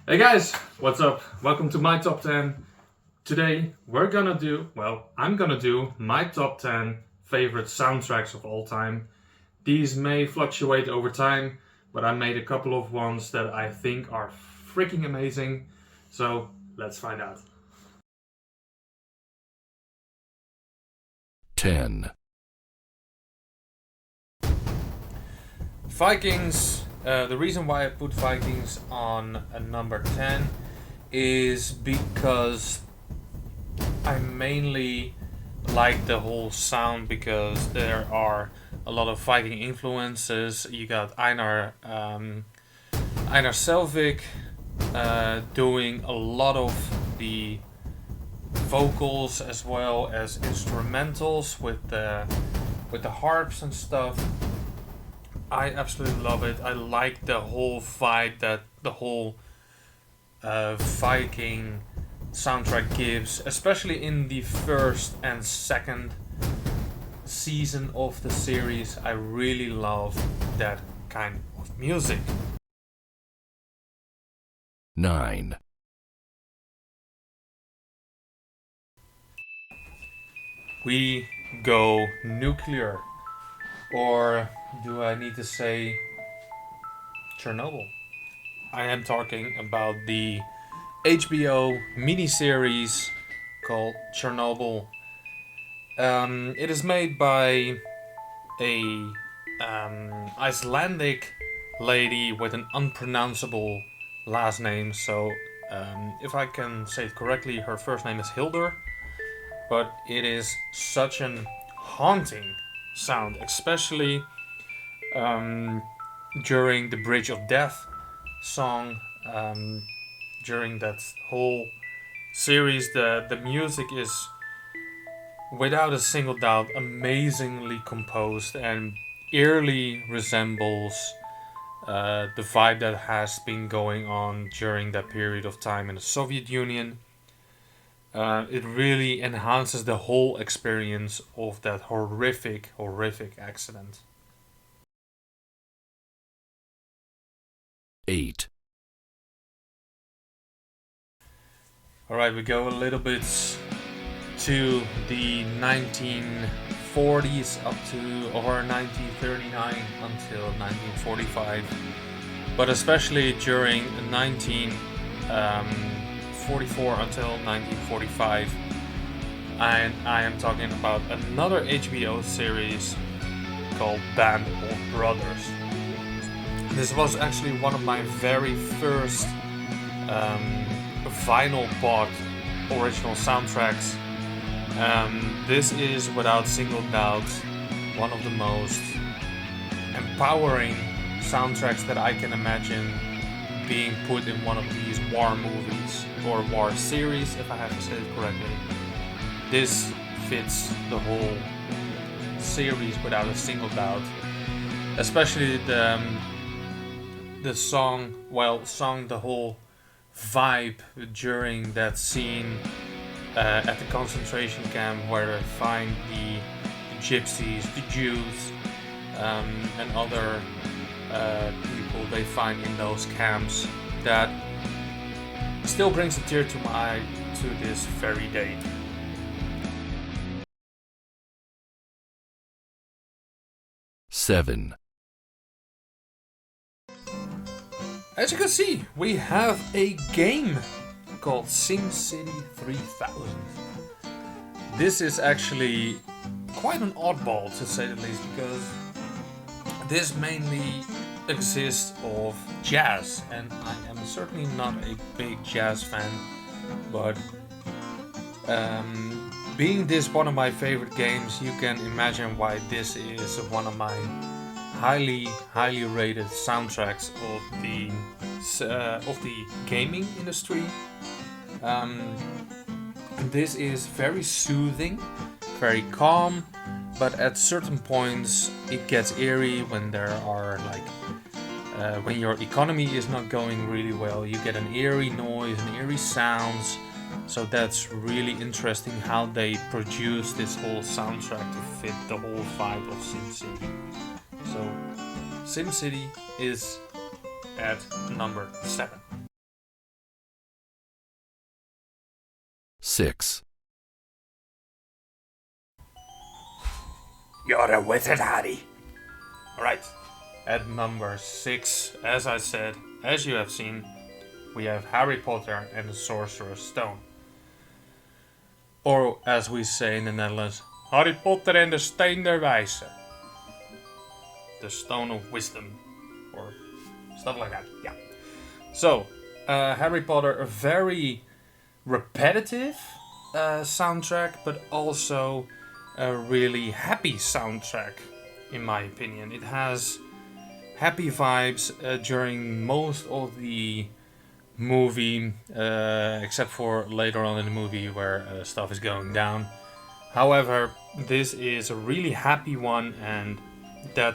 Hey guys, what's up? Welcome to my top 10. Today I'm gonna do my top 10 favorite soundtracks of all time. These may fluctuate over time, but I made a couple of ones that I think are freaking amazing. So let's find out. 10, Vikings. The reason why I put Vikings on a number 10 is because I mainly like the whole sound because there are a lot of Viking influences. You got Einar Selvik doing a lot of the vocals as well as instrumentals with the harps and stuff. I absolutely love it. I like the whole vibe that the whole Viking soundtrack gives, especially in the first and second season of the series. I really love that kind of music. 9, We go nuclear, or do I need to say Chernobyl? I am talking about the HBO miniseries called Chernobyl. It is made by a Icelandic lady with an unpronounceable last name. So, if I can say it correctly, her first name is Hildur. But it is such an haunting sound, especially um, during the Bridge of Death song. During that whole series, the music is without a single doubt amazingly composed and eerily resembles the vibe that has been going on during that period of time in the Soviet Union. It really enhances the whole experience of that horrific accident. 8, All right, we go a little bit to the 1940s up to or 1939 until 1945, but especially during 1944 until 1945. And I am talking about another HBO series called Band of Brothers. This was actually one of my very first vinyl bought original soundtracks. This is without single doubt one of the most empowering soundtracks that I can imagine being put in one of these war movies or war series, if I have to say it correctly. This fits the whole series without a single doubt, especially the song. The whole vibe during that scene at the concentration camp where they find the gypsies, the Jews, and other people they find in those camps. That still brings a tear to my eye to this very day. 7, As you can see, we have a game called SimCity 3000. This is actually quite an oddball, to say the least, because this mainly exists of jazz, and I am certainly not a big jazz fan, but being this one of my favorite games, you can imagine why this is one of my highly rated soundtracks of the gaming industry. Um, this is very soothing, very calm, but at certain points it gets eerie when there are when your economy is not going really well. You get an eerie noise and eerie sounds. So that's really interesting how they produce this whole soundtrack to fit the whole vibe of SimCity. So SimCity is at number 7. 6. You're a wizard, Harry. Alright, at number 6, as I said, as you have seen, we have Harry Potter and the Sorcerer's Stone. Or, as we say in the Netherlands, Harry Potter and the Steen der Wijze. The Stone of Wisdom. Or stuff like that, yeah. So, Harry Potter, a very repetitive soundtrack, but also a really happy soundtrack, in my opinion. It has happy vibes during most of the movie, except for later on in the movie where stuff is going down. However, this is a really happy one, and that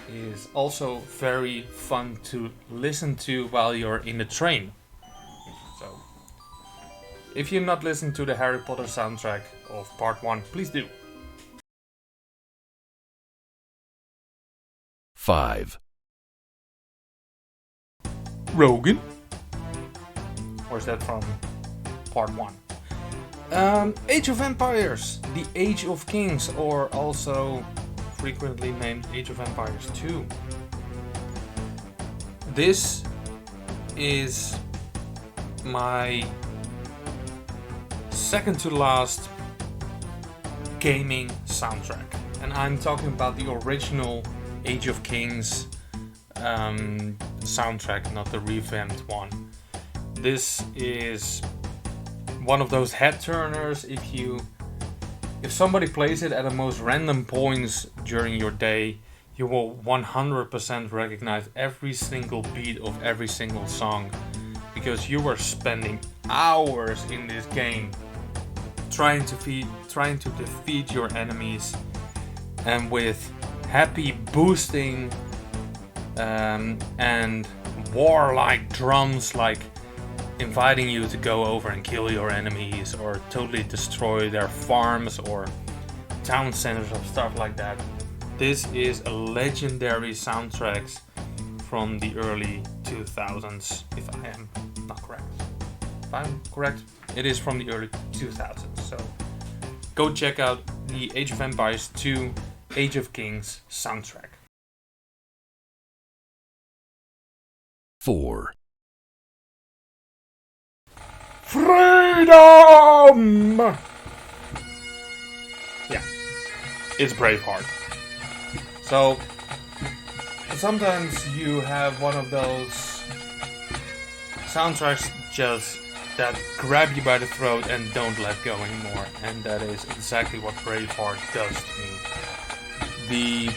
is also very fun to listen to while you're in the train. So, if you're not listening to the Harry Potter soundtrack of part 1, please do. 5. Rogan? Or is that from part 1? Age of Empires, The Age of Kings, or also frequently named Age of Empires 2. This is my second to last gaming soundtrack, and I'm talking about the original Age of Kings soundtrack, not the revamped one. This is one of those head turners. If somebody plays it at the most random points during your day, you will 100% recognize every single beat of every single song, because you were spending hours in this game trying to defeat your enemies, and with happy boosting and warlike drums like inviting you to go over and kill your enemies or totally destroy their farms or town centers or stuff like that. This is a legendary soundtrack from the early 2000s, if I am not correct. If I'm correct, it is from the early 2000s. So go check out the Age of Empires 2 Age of Kings soundtrack. 4. Freedom! Yeah, it's Braveheart. So, sometimes you have one of those soundtracks just that grab you by the throat and don't let go anymore, and that is exactly what Braveheart does to me. The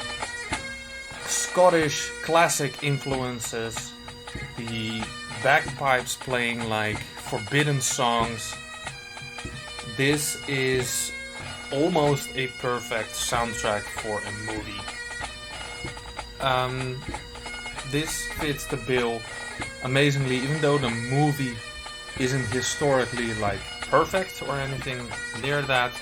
Scottish classic influences, the bagpipes playing like forbidden songs. This is almost a perfect soundtrack for a movie. This fits the bill amazingly, even though the movie isn't historically like perfect or anything near that.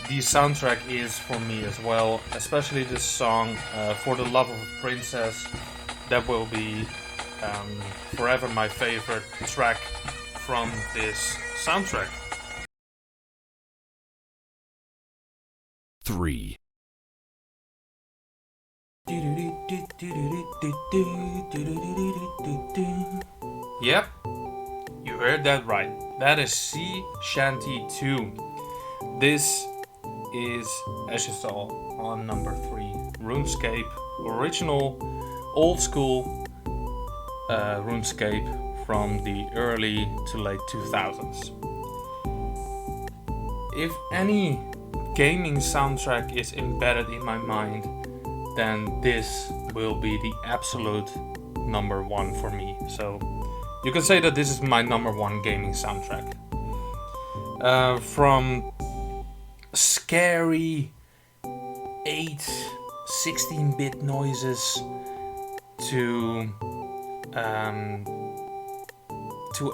The soundtrack is for me as well, especially this song, For the Love of a Princess. That will be forever my favorite track from this soundtrack. 3. Yep, you heard that right. That is Sea Shanty 2. This is, as you saw, on number 3, RuneScape, original, old school RuneScape from the early to late 2000s. If any gaming soundtrack is embedded in my mind, then this will be the absolute number 1 for me. So you can say that this is my number 1 gaming soundtrack. From scary 16-bit noises to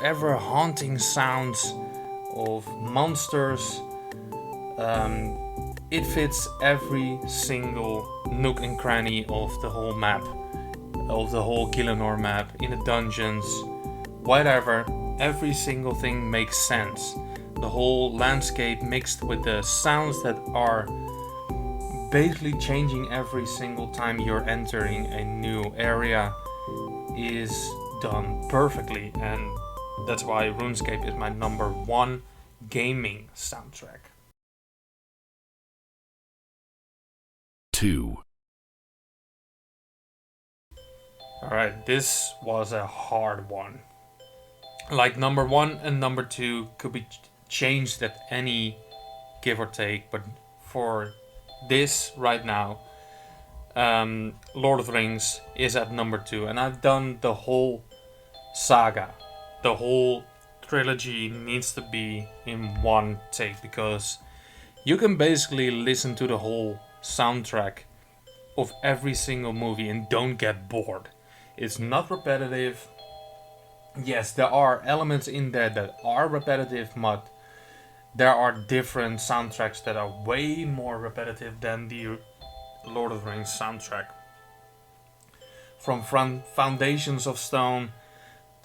ever haunting sounds of monsters. It fits every single nook and cranny of the whole map, of the whole Gielinor map, in the dungeons, whatever. Every single thing makes sense. the whole landscape mixed with the sounds that are basically changing every single time you're entering a new area is done perfectly, and that's why RuneScape is my number one gaming soundtrack. 2. Alright, this was a hard one. Like number 1 and number 2 could be changed at any give or take, but for this right now, Lord of the Rings is at number 2, and I've done the whole saga. The whole trilogy needs to be in one take, because you can basically listen to the whole soundtrack of every single movie and don't get bored. It's not repetitive. Yes, there are elements in there that are repetitive, but there are different soundtracks that are way more repetitive than the Lord of the Rings soundtrack. From Foundations of Stone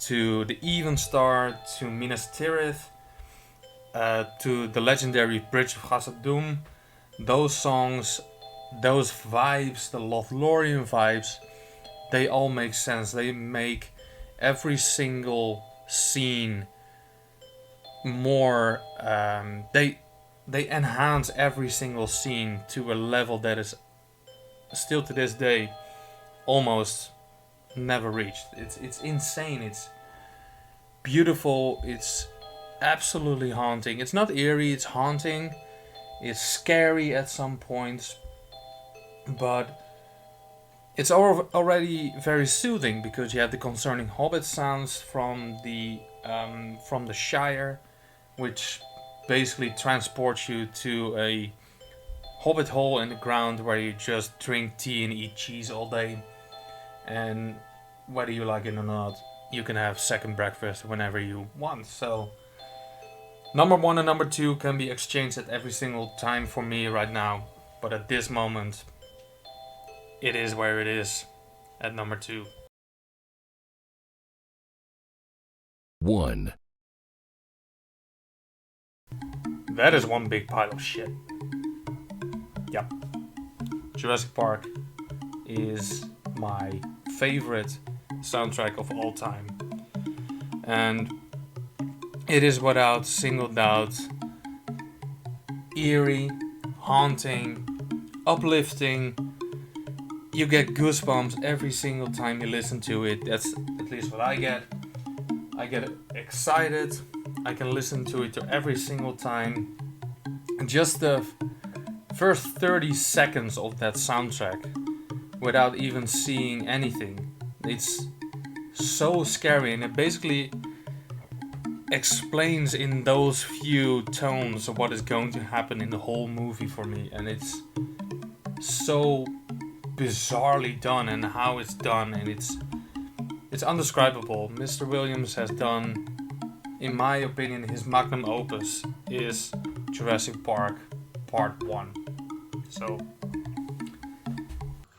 to the Evenstar to Minas Tirith to the legendary Bridge of Khazad-dûm, those songs, those vibes, the Lothlorien vibes, they all make sense. They make every single scene more. They enhance every single scene to a level that is still to this day almost never reached. It's insane. It's beautiful. It's absolutely haunting. It's not eerie. It's haunting. It's scary at some points, but it's already very soothing because you have the concerning Hobbit sounds from the Shire, which basically transports you to a hobbit hole in the ground where you just drink tea and eat cheese all day. And whether you like it or not, you can have second breakfast whenever you want. So number 1 and number 2 can be exchanged at every single time for me right now. But at this moment, it is where it is at number 2. 1. That is one big pile of shit. Yep. Jurassic Park is my favorite soundtrack of all time. And it is without single doubt eerie, haunting, uplifting. You get goosebumps every single time you listen to it. That's at least what I get. I get excited. I can listen to it every single time. And just the first 30 seconds of that soundtrack without even seeing anything. It's so scary, and it basically explains in those few tones of what is going to happen in the whole movie for me. And it's so bizarrely done, and how it's done, and it's undescribable. Mr. Williams has done, in my opinion, his magnum opus is Jurassic Park Part 1. So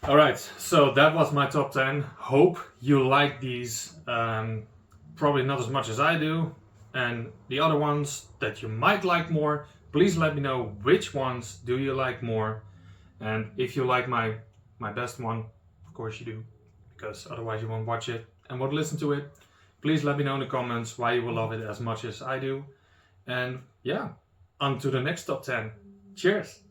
alright, so that was my top 10. Hope you like these. Probably not as much as I do. And the other ones that you might like more, please let me know which ones do you like more. And if you like my best one, of course you do, because otherwise you won't watch it and won't listen to it. Please let me know in the comments why you will love it as much as I do. And yeah, on to the next top 10. Cheers!